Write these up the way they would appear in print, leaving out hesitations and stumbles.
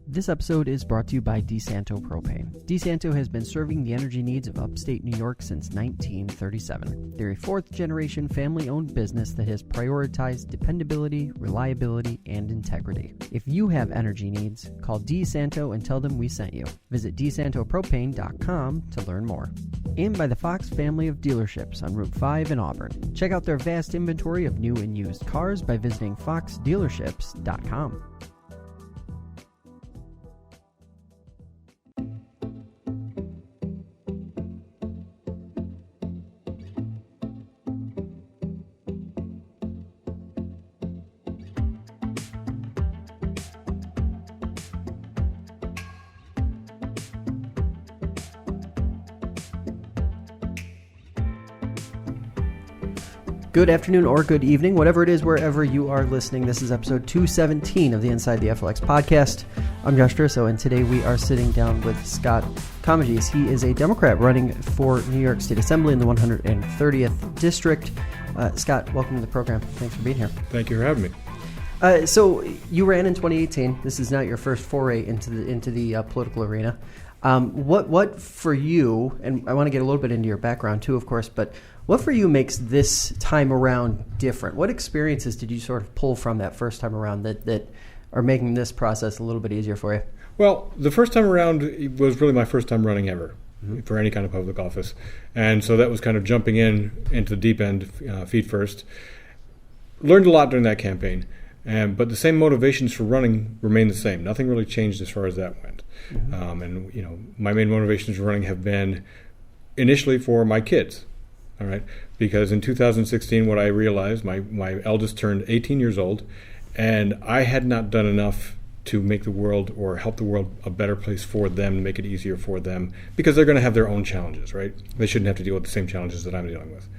This episode is brought to you by DeSanto Propane. DeSanto has been serving the energy needs of upstate New York since 1937. They're a fourth-generation family-owned business that has prioritized dependability, reliability, and integrity. If you have energy needs, call DeSanto and tell them we sent you. Visit DeSantoPropane.com to learn more. And by the Fox family of dealerships on Route 5 in Auburn. Check out their vast inventory of new and used cars by visiting foxdealerships.com. Good afternoon or good evening, whatever it is, wherever you are listening. This is episode 217 of the Inside the FLX podcast. I'm Josh Durso, and today we are sitting down with Scott Comegys. He is a Democrat running for New York State Assembly in the 130th District. Scott, welcome to the program. Thanks for being here. Thank you for having me. So you ran in 2018. This is not your first foray into the political arena. What for you, and I want to get a little bit into your background too, of course, but what for you makes this time around different? What experiences did you sort of pull from that first time around that are making this process a little bit easier for you? Well, the first time around was really my first time running ever for any kind of public office. And so that was kind of jumping into the deep end, feet first. Learned a lot during that campaign. But the same motivations for running remain the same. Nothing really changed as far as that went. My main motivations for running have been initially for my kids. All right, because in 2016, what I realized, my eldest turned 18 years old, and I had not done enough to make the world or help the world a better place for them, to make it easier for them, because they're going to have their own challenges, right? They shouldn't have to deal with the same challenges that I'm dealing with.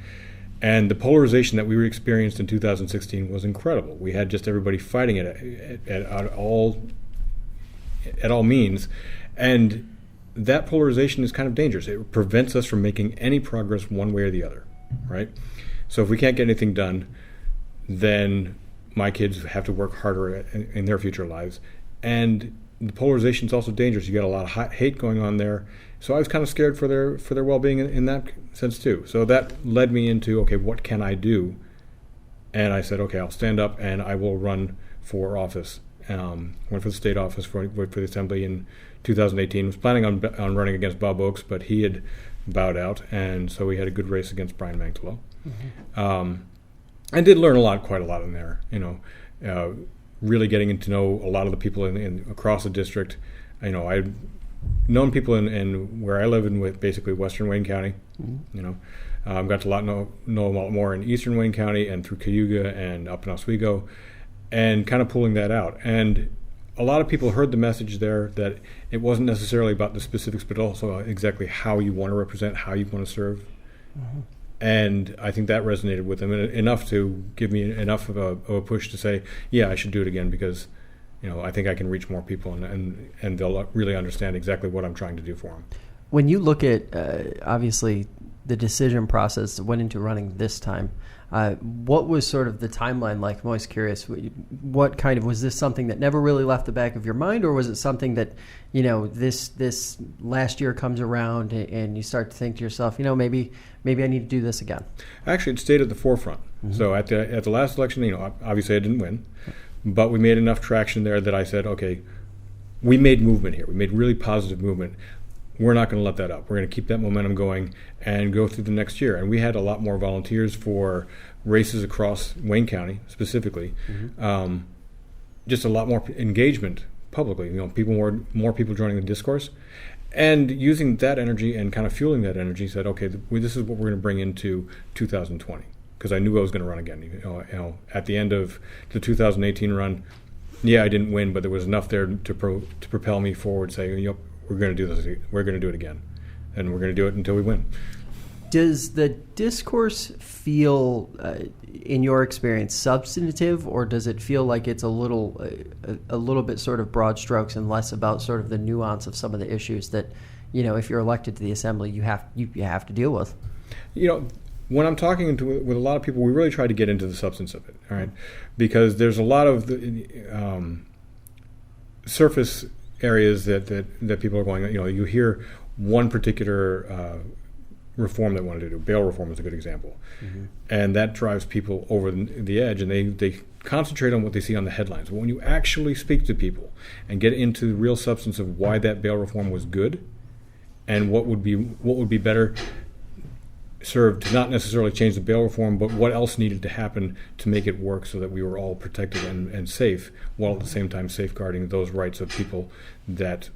And the polarization that we experienced in 2016 was incredible. We had just everybody fighting it at all means, and that polarization is kind of dangerous. It prevents us from making any progress one way or the other, right? So if we can't get anything done, then my kids have to work harder in their future lives. And the polarization is also dangerous. You got a lot of hate going on there. So I was kind of scared for their well-being in that sense too. So that led me into, okay, what can I do? And I said, okay, I'll stand up and I will run for office. Went for the state office, for the assembly in 2018. Was planning on running against Bob Oakes, but he had bowed out, and so we had a good race against Brian Manktelow. And did learn quite a lot in there. Really getting to know a lot of the people in across the district. I've known people in where I live in, with basically Western Wayne County. Got to know a lot more in Eastern Wayne County and through Cayuga and up in Oswego, and kind of pulling that out. And a lot of people heard the message there that it wasn't necessarily about the specifics, but also exactly how you want to represent, how you want to serve. And I think that resonated with them enough to give me enough of a push to say, yeah, I should do it again, because I think I can reach more people, and they'll really understand exactly what I'm trying to do for them. When you look at, obviously, the decision process that went into running this time, what was sort of the timeline like? I'm always curious. What kind of, was this something that never really left the back of your mind, or was it something that, this last year comes around and you start to think to yourself, maybe I need to do this again? Actually, it stayed at the forefront. So at the last election, obviously I didn't win, but we made enough traction there that I said, okay, we made movement here. We made really positive movement. We're not going to let that up. We're going to keep that momentum going and go through the next year. And we had a lot more volunteers for races across Wayne County specifically. Just a lot more engagement publicly. More people joining the discourse, and using that energy and kind of fueling that energy. Said, okay, this is what we're going to bring into 2020, because I knew I was going to run again. At the end of the 2018 run, yeah, I didn't win, but there was enough there to propel me forward, saying, we're going to do this. We're going to do it again, and we're going to do it until we win. Does the discourse feel, in your experience, substantive, or does it feel like it's a little bit sort of broad strokes and less about sort of the nuance of some of the issues that, if you're elected to the assembly, you have to deal with? When I'm talking with a lot of people, we really try to get into the substance of it, all right? Because there's a lot of surface areas that people are going, you hear one particular reform they want to do. Bail reform is a good example. Mm-hmm. And that drives people over the edge, and they concentrate on what they see on the headlines. But when you actually speak to people and get into the real substance of why that bail reform was good and what would be better served to not necessarily change the bail reform, but what else needed to happen to make it work so that we were all protected and safe, while at the same time safeguarding those rights of people that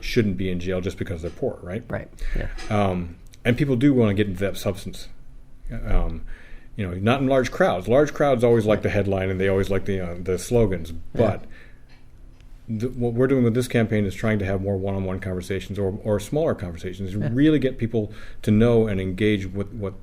shouldn't be in jail just because they're poor, right? Right, yeah. And people do want to get into that substance. Not in large crowds. Large crowds always like the headline and they always like the slogans. But what we're doing with this campaign is trying to have more one-on-one conversations or smaller conversations, really get people to know and engage with what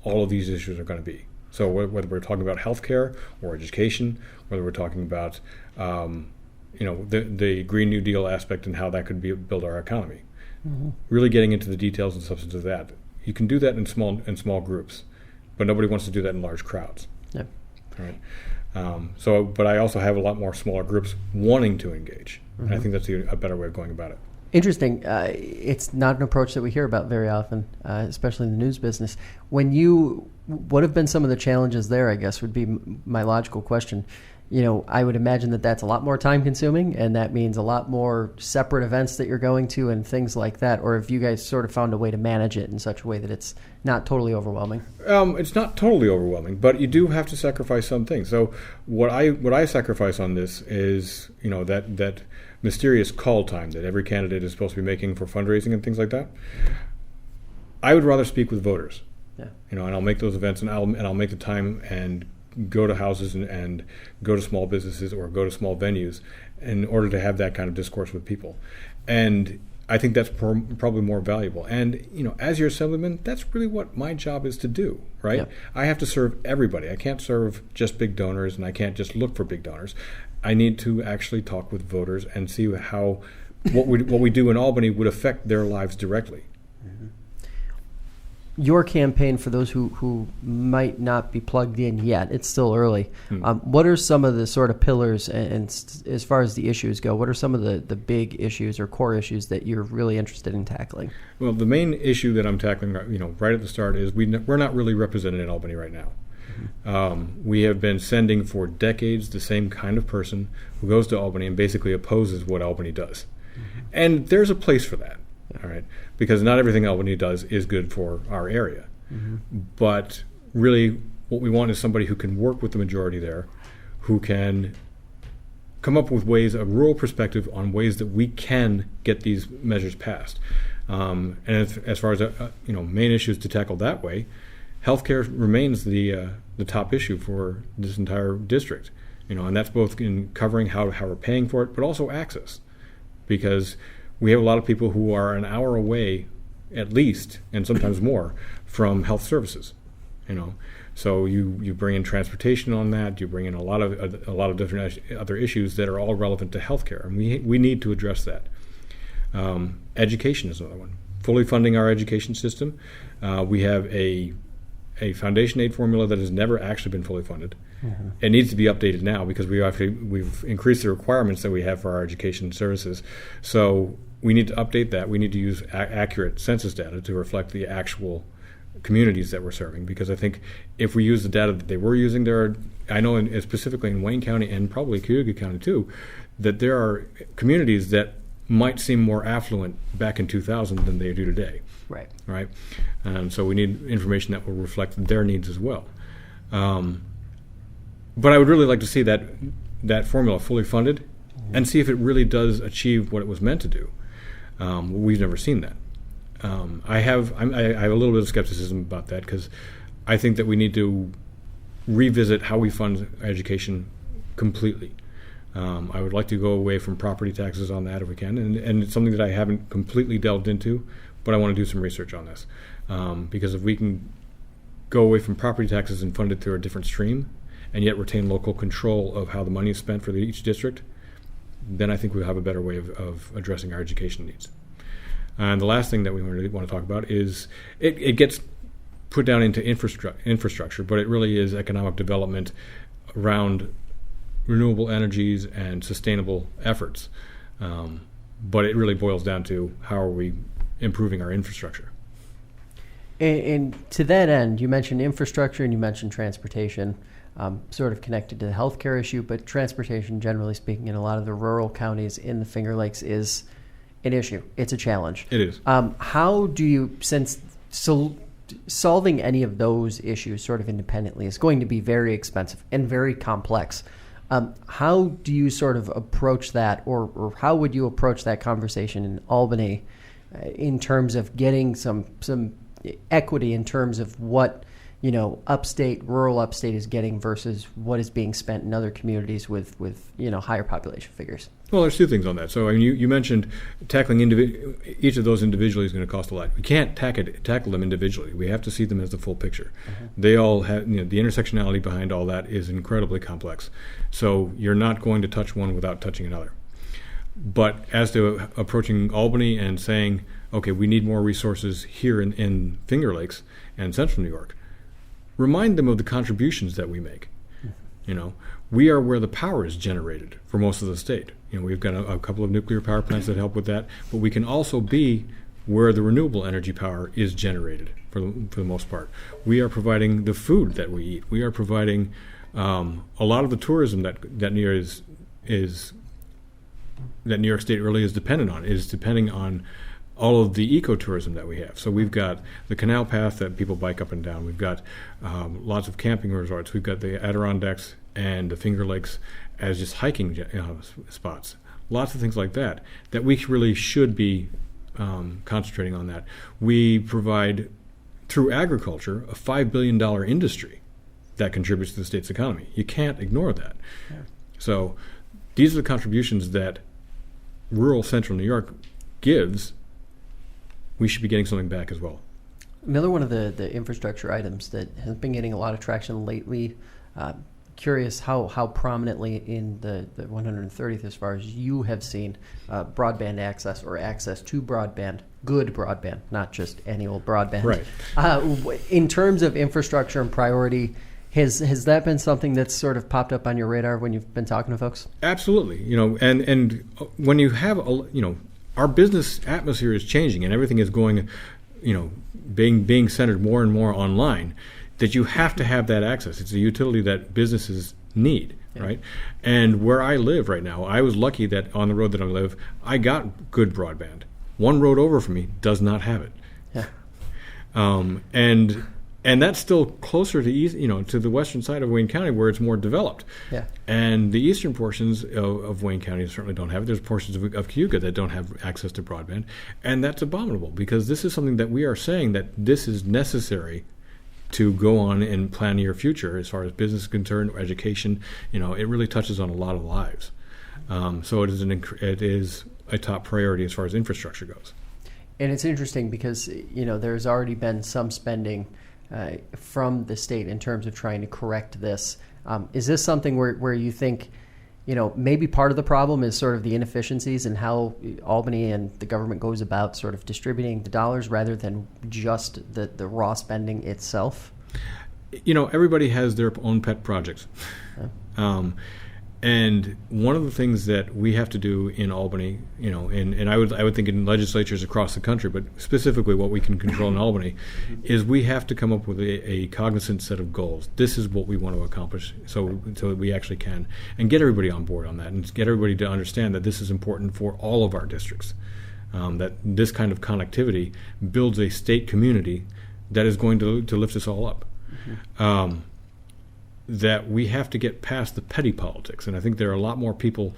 all of these issues are going to be. So whether we're talking about healthcare or education, whether we're talking about the Green New Deal aspect and how that could build our economy. Mm-hmm. Really getting into the details and substance of that. You can do that in small groups, but nobody wants to do that in large crowds. Yeah. Right. But I also have a lot more smaller groups wanting to engage. Mm-hmm. And I think that's a better way of going about it. Interesting. It's not an approach that we hear about very often, especially in the news business. What have been some of the challenges there, I guess, would be my logical question. I would imagine that that's a lot more time consuming, and that means a lot more separate events that you're going to and things like that. Or if you guys sort of found a way to manage it in such a way that it's not totally overwhelming. It's not totally overwhelming, but you do have to sacrifice some things. So what I sacrifice on this is, that mysterious call time that every candidate is supposed to be making for fundraising and things like that. I would rather speak with voters. Yeah. And I'll make those events, and I'll make the time and go to houses and go to small businesses or go to small venues in order to have that kind of discourse with people. And I think that's probably more valuable. And, as your assemblyman, that's really what my job is to do, right? Yep. I have to serve everybody. I can't serve just big donors, and I can't just look for big donors. I need to actually talk with voters and see how what we do in Albany would affect their lives directly. Mm-hmm. Your campaign, for those who might not be plugged in yet, it's still early. What are some of the sort of pillars, and as far as the issues go, what are some of the big issues or core issues that you're really interested in tackling? Well, the main issue that I'm tackling, right at the start is we're not really represented in Albany right now. Mm-hmm. We have been sending for decades the same kind of person who goes to Albany and basically opposes what Albany does. Mm-hmm. And there's a place for that. All right, because not everything Albany does is good for our area. Mm-hmm. But really what we want is somebody who can work with the majority there, who can come up with ways, a rural perspective on ways that we can get these measures passed. And as far as main issues to tackle that way, healthcare remains the top issue for this entire district. And that's both in covering how we're paying for it, but also access, because we have a lot of people who are an hour away, at least, and sometimes more, from health services. So you bring in transportation on that. You bring in a lot of different other issues that are all relevant to healthcare, and we need to address that. Education is another one. Fully funding our education system. We have a foundation aid formula that has never actually been fully funded. Mm-hmm. It needs to be updated now because we've increased the requirements that we have for our education services. So we need to update that. We need to use accurate census data to reflect the actual communities that we're serving, because I think if we use the data that they were using, I know specifically in Wayne County and probably Cayuga County too, that there are communities that might seem more affluent back in 2000 than they do today. Right. So we need information that will reflect their needs as well. But I would really like to see that formula fully funded and see if it really does achieve what it was meant to do. We've never seen that. I have a little bit of skepticism about that, because I think that we need to revisit how we fund education completely. I would like to go away from property taxes on that if we can, and it's something that I haven't completely delved into, but I want to do some research on this, because if we can go away from property taxes and fund it through a different stream, and yet retain local control of how the money is spent for each district, then I think we'll have a better way of addressing our education needs. And the last thing that we really want to talk about is it gets put down into infrastructure, but it really is economic development around renewable energies and sustainable efforts. But it really boils down to how are we improving our infrastructure. And to that end, you mentioned infrastructure and you mentioned transportation, sort of connected to the healthcare issue, but transportation, generally speaking, in a lot of the rural counties in the Finger Lakes is an issue. It's a challenge. It is. How do you, since solving any of those issues sort of independently is going to be very expensive and very complex, how do you sort of approach that, or how would you approach that conversation in Albany in terms of getting some equity in terms of what, rural upstate is getting versus what is being spent in other communities with higher population figures? Well, there's two things on that. So, I mean, you mentioned tackling each of those individually is going to cost a lot. We can't tackle them individually. We have to see them as the full picture. Mm-hmm. They all have, the intersectionality behind all that is incredibly complex. So you're not going to touch one without touching another. But as to approaching Albany and saying, okay, we need more resources here in Finger Lakes and Central New York, remind them of the contributions that we make. We are where the power is generated for most of the state. We've got a couple of nuclear power plants that help with that, but we can also be where the renewable energy power is generated for the most part. We are providing the food that we eat. We are providing a lot of the tourism that New York State really is depending on all of the ecotourism that we have. So we've got the canal path that people bike up and down. We've got lots of camping resorts. We've got the Adirondacks and the Finger Lakes as just hiking spots. Lots of things like that we really should be concentrating on that. We provide, through agriculture, a $5 billion industry that contributes to the state's economy. You can't ignore that. Yeah. So these are the contributions that rural central New York gives. We should be getting something back as well. Another one of the infrastructure items that has been getting a lot of traction lately, curious how prominently in the 130th, as far as you have seen, broadband access or access to broadband, good broadband, not just any old broadband. Right. In terms of infrastructure and priority, has that been something that's sort of popped up on your radar when you've been talking to folks? Absolutely. And when you have our business atmosphere is changing and everything is going, being centered more and more online, that you have to have that access. It's a utility that businesses need, yeah. Right? And where I live right now, I was lucky that on the road that I live, I got good broadband. One road over from me does not have it. Yeah. And that's still closer to to the western side of Wayne County where it's more developed. Yeah. And the eastern portions of Wayne County certainly don't have it. There's portions of Cayuga that don't have access to broadband. And that's abominable because this is something that we are saying that this is necessary to go on and plan your future as far as business is concerned or education. It really touches on a lot of lives. So it is a top priority as far as infrastructure goes. And it's interesting because, there's already been some spending from the state in terms of trying to correct this. Is this something where you think, maybe part of the problem is sort of the inefficiencies in how Albany and the government goes about sort of distributing the dollars rather than just the raw spending itself? Everybody has their own pet projects. Yeah. And one of the things that we have to do in Albany, and I would think in legislatures across the country, but specifically what we can control in Albany, is we have to come up with a cognizant set of goals. This is what we want to accomplish, so that we actually can, and get everybody on board on that, and get everybody to understand that this is important for all of our districts. That this kind of connectivity builds a state community that is going to lift us all up. Mm-hmm. That we have to get past the petty politics. And I think there are a lot more people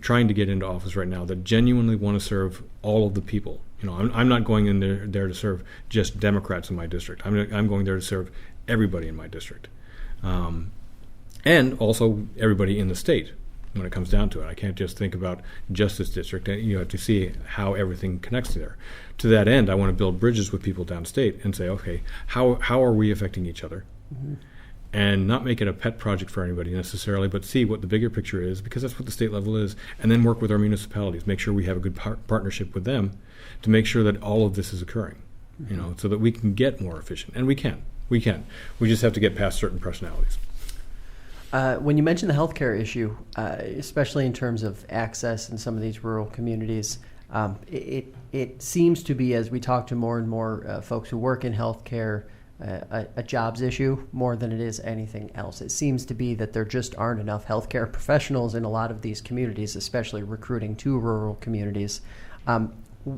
trying to get into office right now that genuinely want to serve all of the people. I'm not going in there to serve just Democrats in my district. I'm going there to serve everybody in my district. And also everybody in the state when it comes down to it. I can't just think about just this district. You have to see how everything connects there. To that end, I want to build bridges with people downstate and say, okay, how are we affecting each other? Mm-hmm. And not make it a pet project for anybody necessarily, but see what the bigger picture is, because that's what the state level is, and then work with our municipalities, make sure we have a good partnership with them to make sure that all of this is occurring, so that we can get more efficient. And we can. We just have to get past certain personalities. When you mention the healthcare issue, especially in terms of access in some of these rural communities, it seems to be, as we talk to more and more folks who work in healthcare, a jobs issue more than it is anything else. It seems to be that there just aren't enough healthcare professionals in a lot of these communities, especially recruiting to rural communities.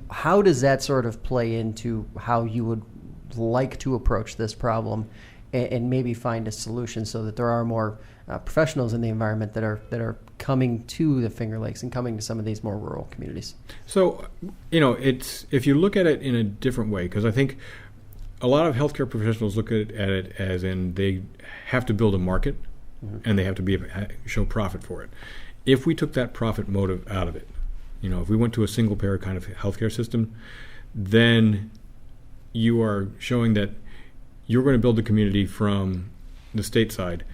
How does that sort of play into how you would like to approach this problem and maybe find a solution so that there are more professionals in the environment that are coming to the Finger Lakes and coming to some of these more rural communities? So, it's, if you look at it in a different way, because I think a lot of healthcare professionals look at it as in they have to build a market, and they have to show profit for it. If we took that profit motive out of it, if we went to a single payer kind of healthcare system, then you are showing that you're going to build the community from the state side,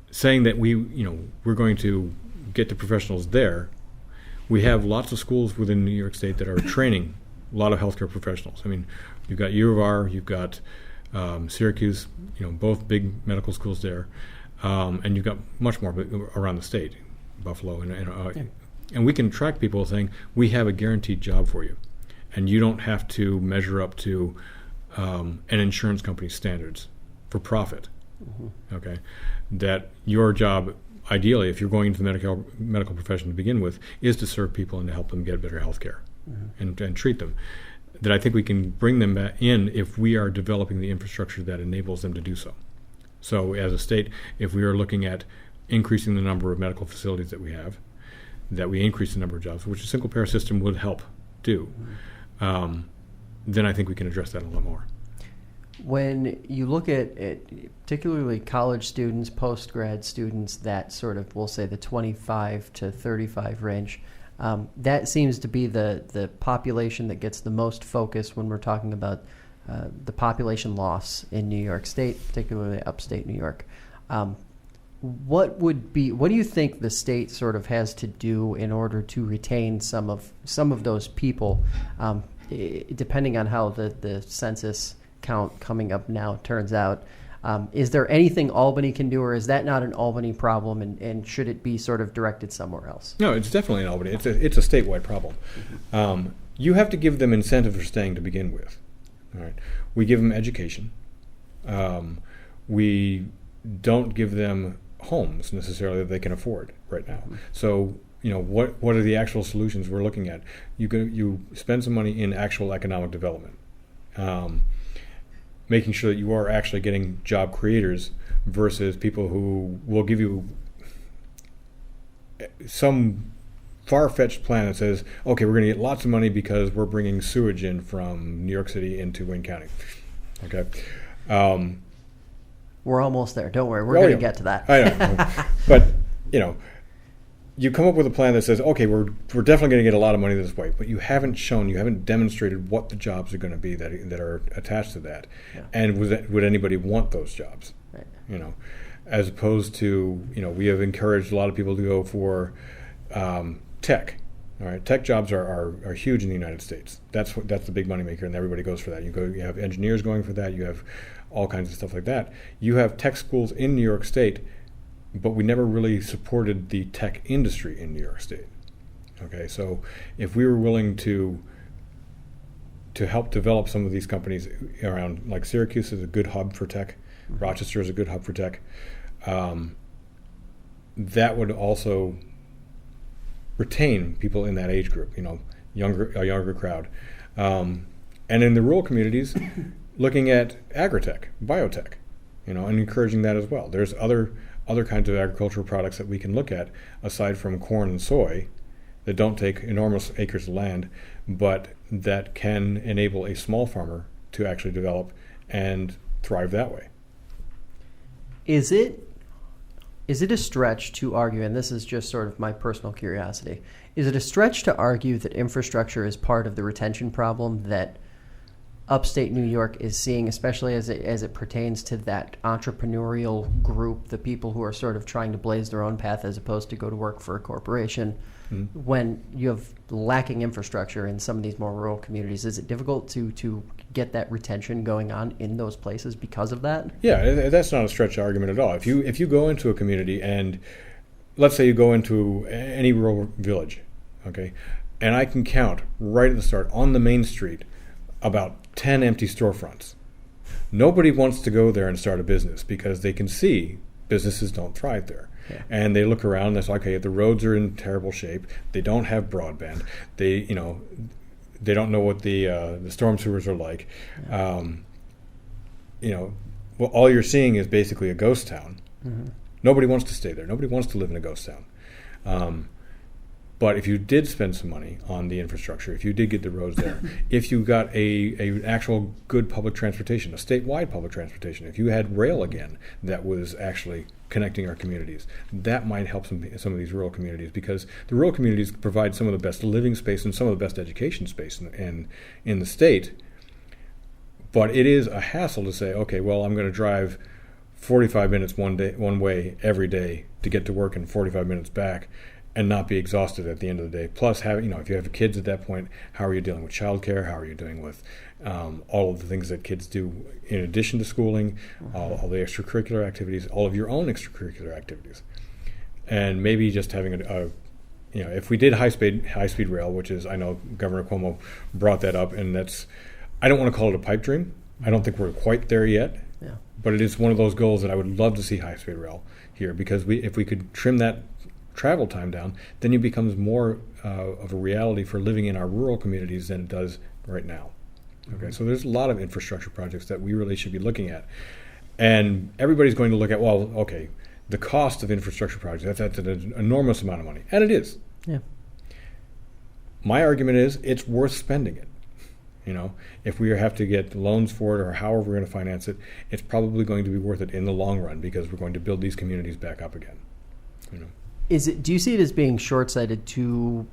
saying that we're going to get the professionals there. We have lots of schools within New York State that are training a lot of healthcare professionals. I mean, you've got U of R, you've got Syracuse, both big medical schools there, and you've got much more around the state, Buffalo, and we can attract people saying, we have a guaranteed job for you, and you don't have to measure up to an insurance company's standards for profit. Okay, that your job, ideally, if you're going into the medical profession to begin with, is to serve people and to help them get better health care and treat them. That I think we can bring them back in if we are developing the infrastructure that enables them to do so. So as a state, if we are looking at increasing the number of medical facilities that we have, that we increase the number of jobs, which a single payer system would help do, then I think we can address that a lot more. When you look at particularly college students, post-grad students, that sort of, we'll say the 25 to 35 range, that seems to be the population that gets the most focus when we're talking about the population loss in New York State, particularly upstate New York. What do you think the state sort of has to do in order to retain some of those people, depending on how the census count coming up now turns out? Is there anything Albany can do, or is that not an Albany problem, and should it be sort of directed somewhere else? No, it's definitely an Albany. It's a statewide problem. You have to give them incentive for staying to begin with. All right, we give them education. We don't give them homes necessarily that they can afford right now. So what are the actual solutions we're looking at? You spend some money in actual economic development. Making sure that you are actually getting job creators versus people who will give you some far-fetched plan that says, okay, we're going to get lots of money because we're bringing sewage in from New York City into Wayne County. Okay. We're almost there. Don't worry. We're going to get to that. I know. But, you come up with a plan that says, okay, we're definitely going to get a lot of money this way, but you haven't demonstrated what the jobs are going to be that are attached to that. Yeah. And would anybody want those jobs? Right. As opposed to, we have encouraged a lot of people to go for tech. All right, tech jobs are huge in the United States. That's the big moneymaker, and everybody goes for that. You have engineers going for that. You have all kinds of stuff like that. You have tech schools in New York State, but we never really supported the tech industry in New York State. Okay, so if we were willing to help develop some of these companies around, like Syracuse is a good hub for tech, Rochester is a good hub for tech, that would also retain people in that age group, a younger crowd. And in the rural communities, looking at agritech, biotech, and encouraging that as well. There's other kinds of agricultural products that we can look at aside from corn and soy that don't take enormous acres of land, but that can enable a small farmer to actually develop and thrive that way. Is it a stretch to argue, and this is just sort of my personal curiosity, is it a stretch to argue that infrastructure is part of the retention problem, that upstate New York is seeing, especially as it pertains to that entrepreneurial group, the people who are sort of trying to blaze their own path as opposed to go to work for a corporation, when you have lacking infrastructure in some of these more rural communities? Is it difficult to get that retention going on in those places because of that? Yeah, that's not a stretch argument at all. If you go into a community, and let's say you go into any rural village, okay, and I can count right at the start on the main street about 10 empty storefronts. Nobody wants to go there and start a business because they can see businesses don't thrive there. Yeah. And they look around and they're like, okay, the roads are in terrible shape. They don't have broadband. They don't know what the storm sewers are like. Yeah. Well, all you're seeing is basically a ghost town. Mm-hmm. Nobody wants to stay there. Nobody wants to live in a ghost town. But if you did spend some money on the infrastructure, if you did get the roads there, if you got a actual good public transportation, a statewide public transportation, if you had rail again that was actually connecting our communities, that might help some of these rural communities, because the rural communities provide some of the best living space and some of the best education space in the state. But it is a hassle to say, okay, well, I'm going to drive 45 minutes one way every day to get to work and 45 minutes back, and not be exhausted at the end of the day. Plus, if you have kids at that point, how are you dealing with childcare? How are you dealing with all of the things that kids do in addition to schooling, all the extracurricular activities, all of your own extracurricular activities, and maybe just having if we did high speed rail, which is, I know Governor Cuomo brought that up, and I don't want to call it a pipe dream. I don't think we're quite there yet. Yeah. But it is one of those goals that I would love to see high speed rail here, because if we could trim that travel time down, then it becomes more of a reality for living in our rural communities than it does right now. Okay, so there's a lot of infrastructure projects that we really should be looking at, and everybody's going to look at, well, okay, the cost of infrastructure projects, that's an enormous amount of money, and it is. Yeah. My argument is it's worth spending it. If we have to get loans for it or however we're going to finance it, it's probably going to be worth it in the long run, because we're going to build these communities back up again. Do you see it as being short-sighted to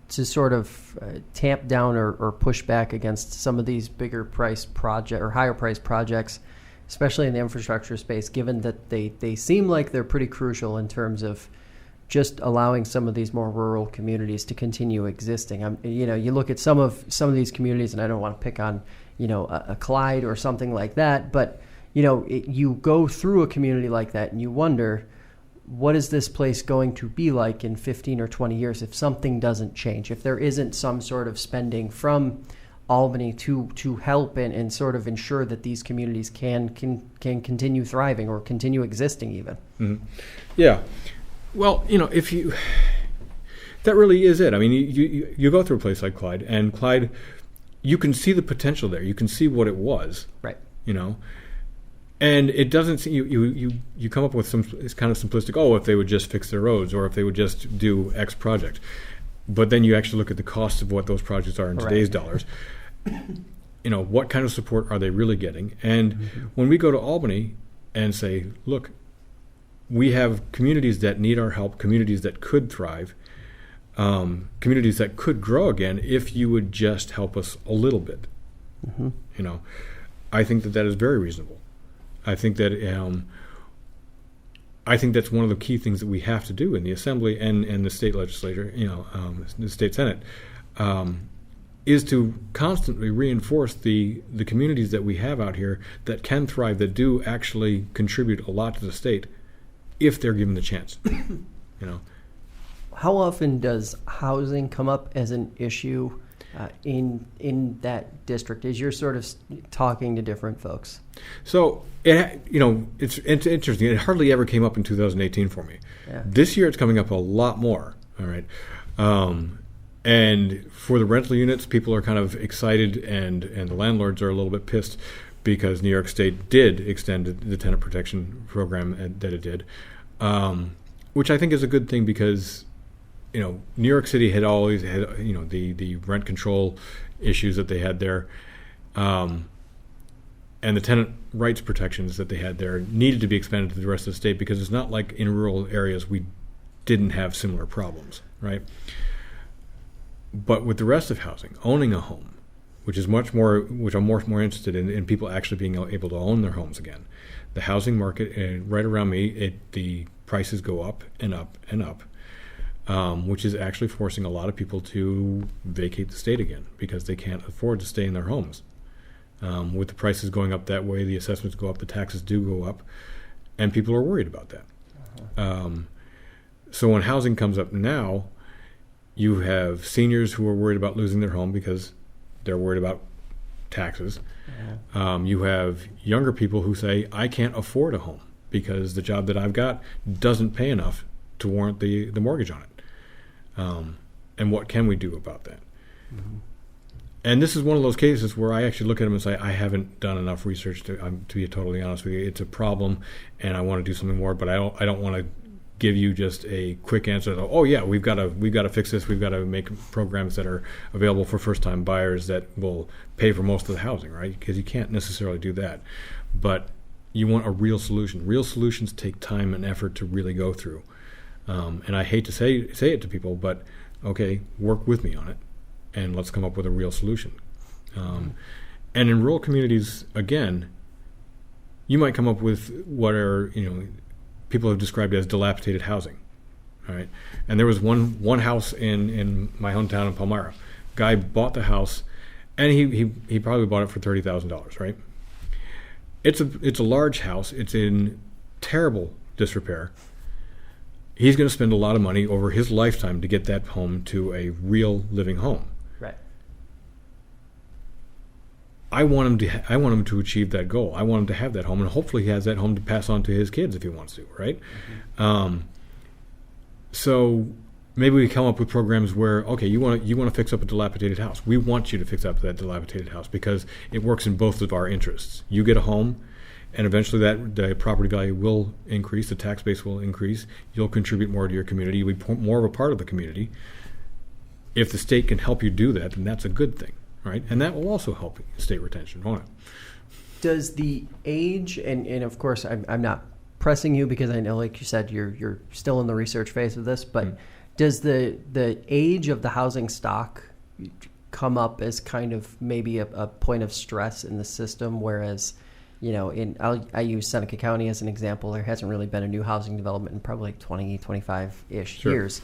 sort of tamp down or push back against some of these bigger price project or higher price projects, especially in the infrastructure space, given that they seem like they're pretty crucial in terms of just allowing some of these more rural communities to continue existing? You look at some of these communities, and I don't want to pick on a Clyde or something like that, but you go through a community like that and you wonder, what is this place going to be like in 15 or 20 years if something doesn't change, if there isn't some sort of spending from Albany to help and sort of ensure that these communities can continue thriving or continue existing even? Mm-hmm. Yeah. Well, that really is it. I mean, you go through a place like Clyde, and Clyde, you can see the potential there. You can see what it was. Right. And it doesn't seem, you come up with it's kind of simplistic, if they would just fix their roads, or if they would just do X project. But then you actually look at the cost of what those projects are in today's dollars. What kind of support are they really getting? And when we go to Albany and say, look, we have communities that need our help, communities that could thrive, communities that could grow again if you would just help us a little bit. Mm-hmm. I think that is very reasonable. I think that that's one of the key things that we have to do in the Assembly and the state legislature, the state Senate, is to constantly reinforce the communities that we have out here that can thrive, that do actually contribute a lot to the state, if they're given the chance. How often does housing come up as an issue in that district as you're sort of talking to different folks? So it's interesting. It hardly ever came up in 2018 for me. Yeah. This year it's coming up a lot more. All right, and for the rental units, people are kind of excited, and the landlords are a little bit pissed because New York State did extend the tenant protection program that it did, which I think is a good thing, because New York City had always had, the rent control issues that they had there, and the tenant rights protections that they had there needed to be expanded to the rest of the state, because it's not like in rural areas we didn't have similar problems, right? But with the rest of housing, owning a home, which I'm much more interested in people actually being able to own their homes again. The housing market, right around me, the prices go up and up and up, which is actually forcing a lot of people to vacate the state again because they can't afford to stay in their homes. With the prices going up that way, the assessments go up, the taxes do go up, and people are worried about that. So when housing comes up now, you have seniors who are worried about losing their home because they're worried about taxes. You have younger people who say, I can't afford a home because the job that I've got doesn't pay enough to warrant the mortgage on it. And what can we do about that? Mm-hmm. And this is one of those cases where I actually look at them and say, I haven't done enough research to be totally honest with you. It's a problem, and I want to do something more, but I don't want to give you just a quick answer. Oh yeah, we've got to fix this. We've got to make programs that are available for first-time buyers that will pay for most of the housing, right? Because you can't necessarily do that. But you want a real solution. Real solutions take time and effort to really go through. And I hate to say it to people, but okay, work with me on it, and let's come up with a real solution. And in rural communities, again, you might come up with what are, people have described as dilapidated housing. All right. And there was one house in my hometown in Palmyra. Guy bought the house, and he probably bought it for $30,000, right? It's a large house. It's in terrible disrepair. He's going to spend a lot of money over his lifetime to get that home to a real living home. Right. I want him to achieve that goal. I want him to have that home, and hopefully he has that home to pass on to his kids if he wants to, right? Mm-hmm. So maybe we come up with programs where, okay, you want to fix up a dilapidated house. We want you to fix up that dilapidated house because it works in both of our interests. You get a home, and eventually the property value will increase, the tax base will increase. You'll contribute more to your community. You'll be more of a part of the community. If the state can help you do that, then that's a good thing. Right, and that will also help state retention, won't it? Does the age, and of course I'm not pressing you because I know, like you said, you're still in the research phase of this, but does the age of the housing stock come up as kind of maybe a point of stress in the system, whereas, I use Seneca County as an example. There hasn't really been a new housing development in probably 20, 25-ish years.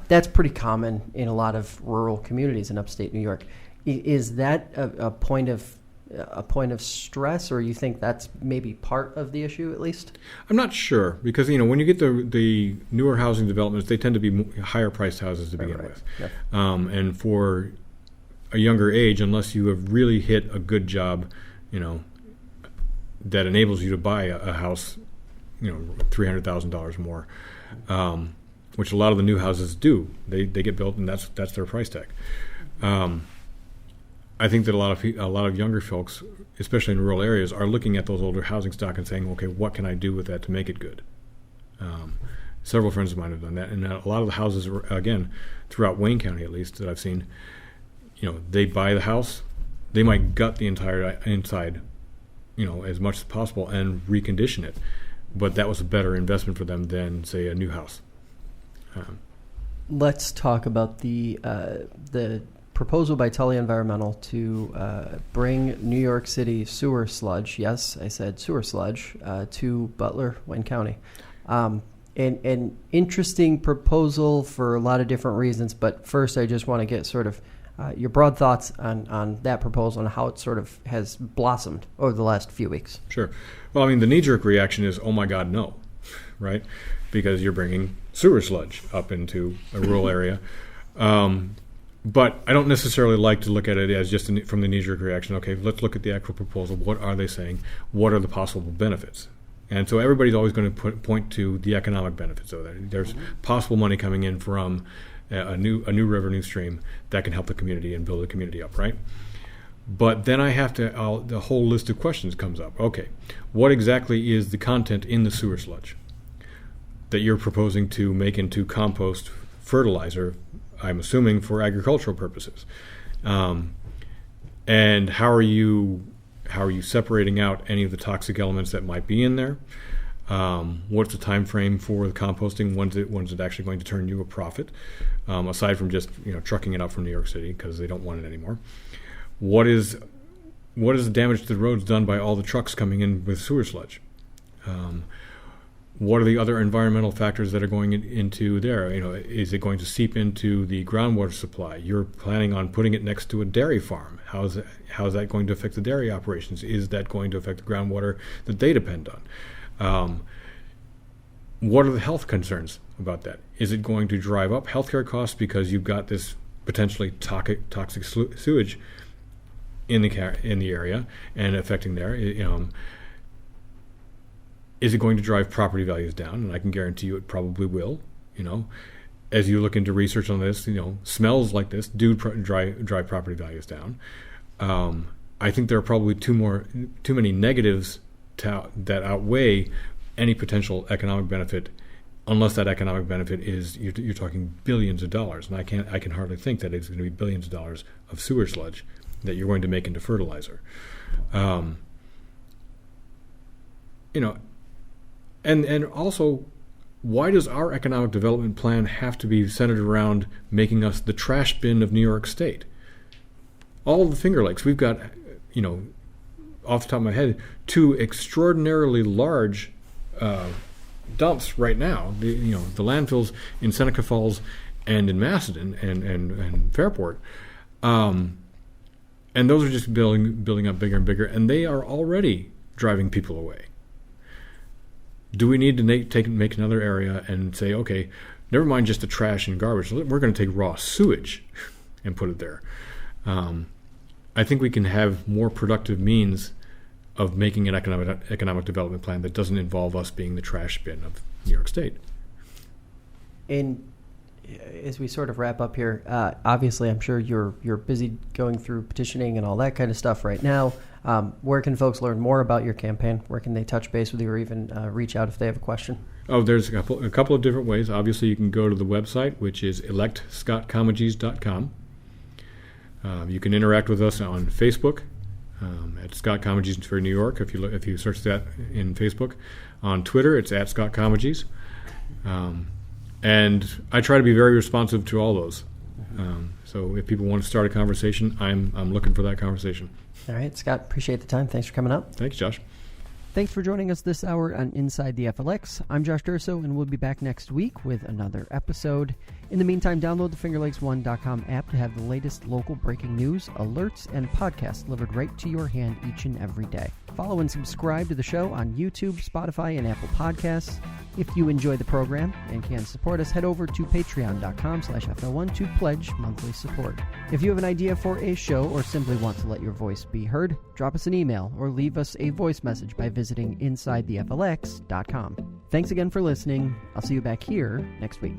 That's pretty common in a lot of rural communities in upstate New York. Is that a point of stress, or you think that's maybe part of the issue at least? I'm not sure because when you get the newer housing developments, they tend to be higher priced houses to begin with, yep. And for a younger age, unless you have really hit a good job, that enables you to buy a house, $300,000 more, which a lot of the new houses do. They get built, and that's their price tag. I think that a lot of younger folks, especially in rural areas, are looking at those older housing stock and saying, okay, what can I do with that to make it good? Several friends of mine have done that, and a lot of the houses, again, throughout Wayne County at least that I've seen, they buy the house, they might gut the entire inside, as much as possible and recondition it, but that was a better investment for them than, say, a new house. Let's talk about the proposal by Tully Environmental to bring New York City sewer sludge, yes, I said sewer sludge, to Butler, Wayne County. An interesting proposal for a lot of different reasons, but first I just want to get sort of your broad thoughts on that proposal and how it sort of has blossomed over the last few weeks. Sure. Well, the knee-jerk reaction is, oh my God, no, right? Because you're bringing sewer sludge up into a rural area. But I don't necessarily like to look at it as just from the knee-jerk reaction. Okay, let's look at the actual proposal. What are they saying? What are the possible benefits? And so everybody's always going to point to the economic benefits of that. There's possible money coming in from a new revenue stream that can help the community and build the community up, right? But then the whole list of questions comes up. Okay, what exactly is the content in the sewer sludge that you're proposing to make into compost fertilizer, I'm assuming for agricultural purposes? And how are you separating out any of the toxic elements that might be in there? What's the time frame for the composting? When's it actually going to turn you a profit? Aside from just trucking it out from New York City because they don't want it anymore. What is the damage to the roads done by all the trucks coming in with sewer sludge? What are the other environmental factors that are going into there? Is it going to seep into the groundwater supply? You're planning on putting it next to a dairy farm. How is that going to affect the dairy operations? Is that going to affect the groundwater that they depend on? What are the health concerns about that? Is it going to drive up healthcare costs because you've got this potentially toxic sewage in the area and affecting there? Is it going to drive property values down? And I can guarantee you it probably will. As you look into research on this, smells like this do drive property values down. I think there are probably too many negatives that outweigh any potential economic benefit, unless that economic benefit is you're talking billions of dollars, and I can hardly think that it's going to be billions of dollars of sewer sludge that you're going to make into fertilizer. And also, why does our economic development plan have to be centered around making us the trash bin of New York State? All of the Finger Lakes, we've got, off the top of my head, 2 extraordinarily large dumps right now. The landfills in Seneca Falls and in Macedon and Fairport, and those are just building up bigger and bigger, and they are already driving people away. Do we need to make another area and say, okay, never mind just the trash and garbage, we're going to take raw sewage and put it there? I think we can have more productive means of making an economic development plan that doesn't involve us being the trash bin of New York State. And as we sort of wrap up here, obviously I'm sure you're busy going through petitioning and all that kind of stuff right now. Where can folks learn more about your campaign? Where can they touch base with you or even reach out if they have a question? Oh, there's a couple of different ways. Obviously, you can go to the website, which is electscottcomegys.com. You can interact with us on Facebook at Scott Comegys for New York, if you search that in Facebook. On Twitter, it's at Scott Comegys. And I try to be very responsive to all those. So if people want to start a conversation, I'm looking for that conversation. All right, Scott, appreciate the time. Thanks for coming up. Thanks, Josh. Thanks for joining us this hour on Inside the FLX. I'm Josh Durso, and we'll be back next week with another episode. In the meantime, download the FingerLakes1.com app to have the latest local breaking news, alerts, and podcasts delivered right to your hand each and every day. Follow and subscribe to the show on YouTube, Spotify, and Apple Podcasts. If you enjoy the program and can support us, head over to patreon.com/FL1 to pledge monthly support. If you have an idea for a show or simply want to let your voice be heard, drop us an email or leave us a voice message by visiting InsideTheFLX.com. Thanks again for listening. I'll see you back here next week.